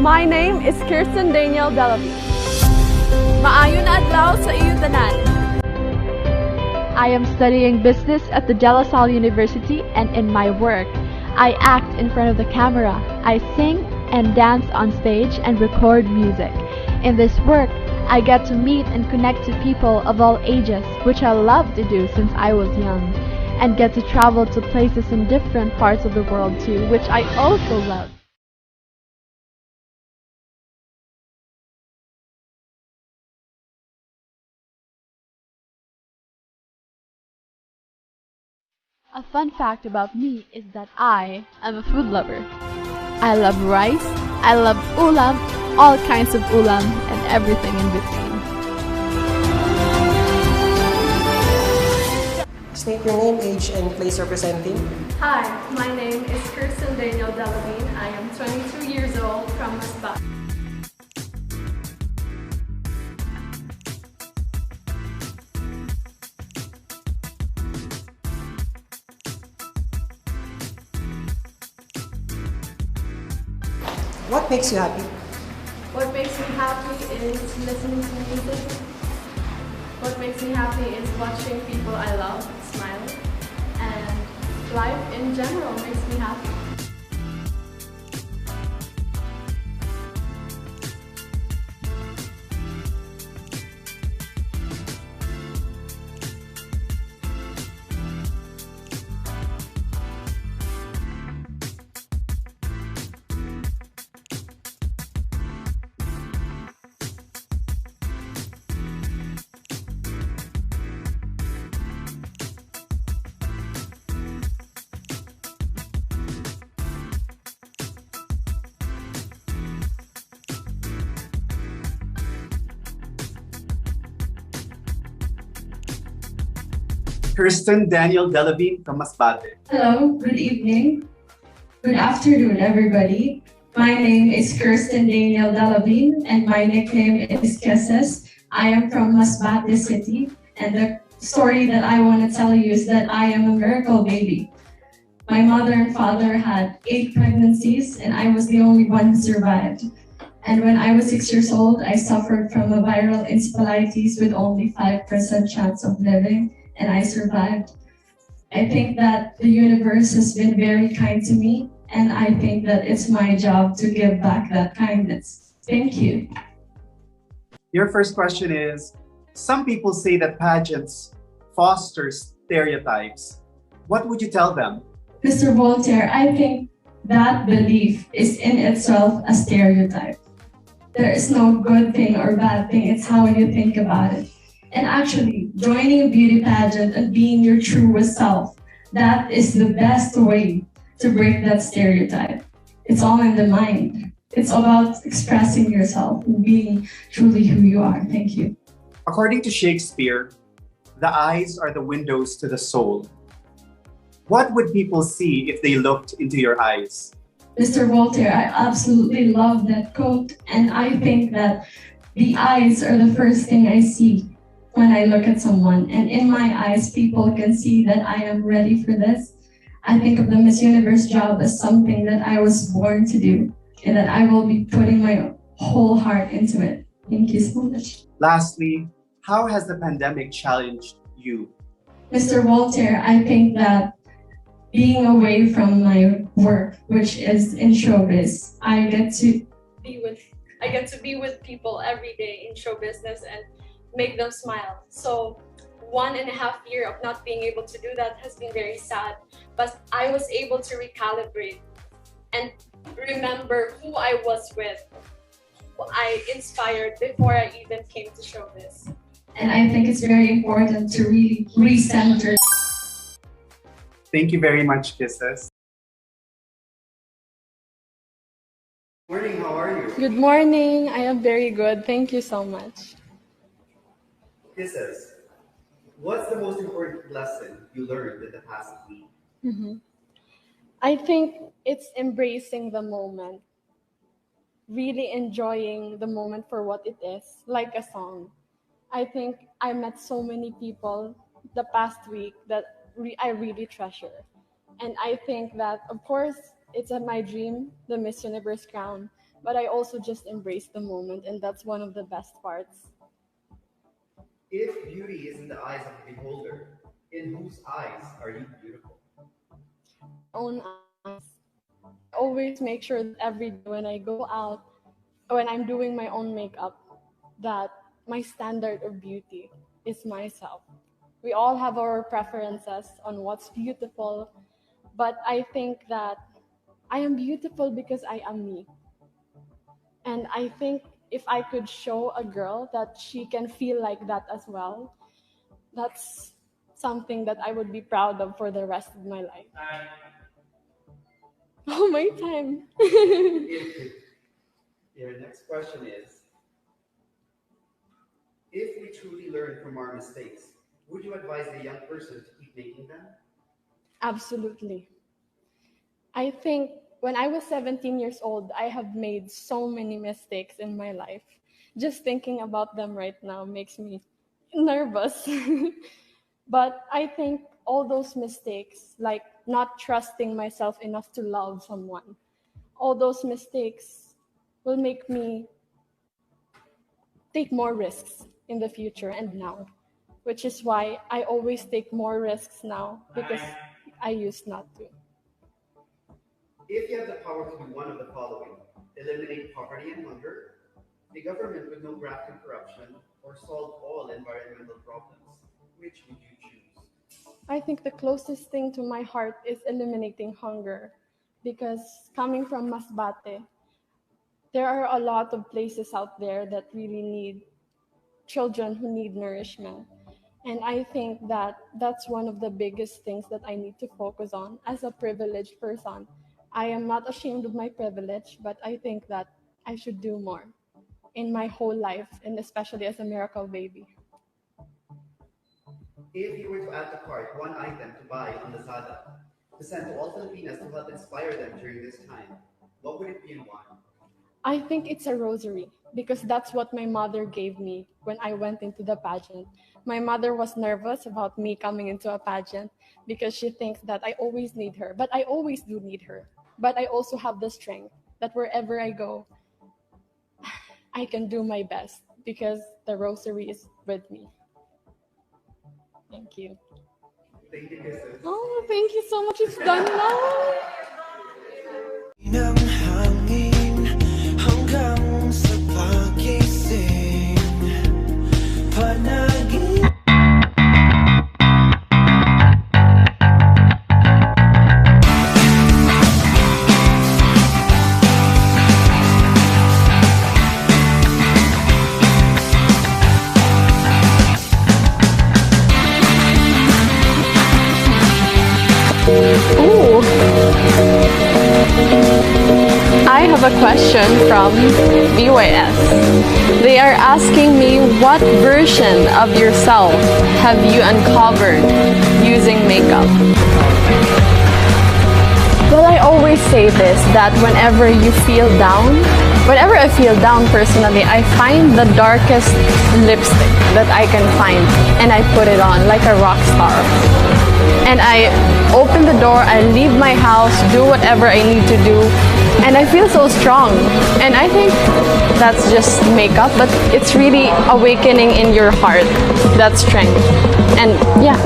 My name is Kirsten Daniel Delavin. Maayo na adlaw sa iyo tanan. I am studying business at the De La Salle University, and in my work, I act in front of the camera. I sing and dance on stage and record music. In this work, I get to meet and connect to people of all ages, which I love to do since I was young, and get to travel to places in different parts of the world too, which I also love. A fun fact about me is that I am a food lover. I love rice, I love ulam, all kinds of ulam, and everything in between. State your name, age, and place representing. Hi, my name is Kirsten Daniel Delavin. I am 22 years old from Masbate. What makes you happy? What makes me happy is listening to music. What makes me happy is watching people I love smile. And life in general makes me happy. Kirsten Daniel Delavin from Masbate. Hello, good evening. Good afternoon, everybody. My name is Kirsten Daniel Delavin, and my nickname is Kisses. I am from Masbate City, and the story that I want to tell you is that I am a miracle baby. My mother and father had 8 pregnancies, and I was the only one who survived. And when I was 6 years old, I suffered from a viral encephalitis with only 5% chance of living, and I survived. I think that the universe has been very kind to me, and I think that it's my job to give back that kindness. Thank you. Your first question is, some people say that pageants foster stereotypes. What would you tell them? Mr. Voltaire, I think that belief is in itself a stereotype. There is no good thing or bad thing, it's how you think about it. And actually, joining a beauty pageant and being your truest self, that is the best way to break that stereotype. It's all in the mind. It's about expressing yourself and being truly who you are. Thank you. According to Shakespeare, the eyes are the windows to the soul. What would people see if they looked into your eyes? Mr. Voltaire, I absolutely love that quote, and I think that the eyes are the first thing I see when I look at someone, and in my eyes, people can see that I am ready for this. I think of the Miss Universe job as something that I was born to do, and that I will be putting my whole heart into it. Thank you so much. Lastly, how has the pandemic challenged you? Mr. Voltaire, I think that being away from my work, which is in showbiz, I get to be with people every day in show business and make them smile. So 1.5 years of not being able to do that has been very sad, but I was able to recalibrate and remember who I was with, who I inspired before I even came to showbiz. And I think it's very important to really recenter. Thank you very much, Kisses. Morning, how are you? Good morning. I am very good. Thank you so much. Kisses, what's the most important lesson you learned in the past week? I think it's embracing the moment, really enjoying the moment for what it is, like a song. I think I met so many people the past week that I really treasure. And I think that, of course, it's my dream, the Miss Universe crown. but I also just embrace the moment, and that's one of the best parts. If beauty is in the eyes of the beholder, in whose eyes are you beautiful? Own eyes. I always make sure that every day when I go out, when I'm doing my own makeup, that my standard of beauty is myself. We all have our preferences on what's beautiful, but I think that I am beautiful because I am me. And I think if I could show a girl that she can feel like that as well, that's something that I would be proud of for the rest of my life. Oh, my time. Your next question is, if we truly learn from our mistakes, would you advise a young person to keep making them? Absolutely. I think when I was 17 years old, I have made so many mistakes in my life. Just thinking about them right now makes me nervous. But I think all those mistakes, like not trusting myself enough to love someone, all those mistakes will make me take more risks in the future and now, which is why I always take more risks now because I used not to. If you have the power to do one of the following, eliminate poverty and hunger, the government with no graft and corruption, or solve all environmental problems, which would you choose? I think the closest thing to my heart is eliminating hunger because coming from Masbate, there are a lot of places out there that really need children who need nourishment. And I think that that's one of the biggest things that I need to focus on as a privileged person. I am not ashamed of my privilege, but I think that I should do more in my whole life, and especially as a miracle baby. If you were to add to cart one item to buy on Lazada, to send to all Filipinas to help inspire them during this time, what would it be and why? I think it's a rosary because that's what my mother gave me when I went into the pageant. My mother was nervous about me coming into a pageant because she thinks that I always need her, but I always do need her. But I also have the strength that wherever I go, I can do my best because the rosary is with me. Thank you. Thank you, kisses. Oh, thank you so much. It's done now. ng hangin hanggang sa pagising panagin. Ooh. I have a question from BYS. They are asking me, what version of yourself have you uncovered using makeup? Well, I always say this, that whenever I feel down personally, I find the darkest lipstick that I can find and I put it on like a rock star. And I open the door, I leave my house, do whatever I need to do, and I feel so strong. And I think that's just makeup, but it's really awakening in your heart that strength. And yeah,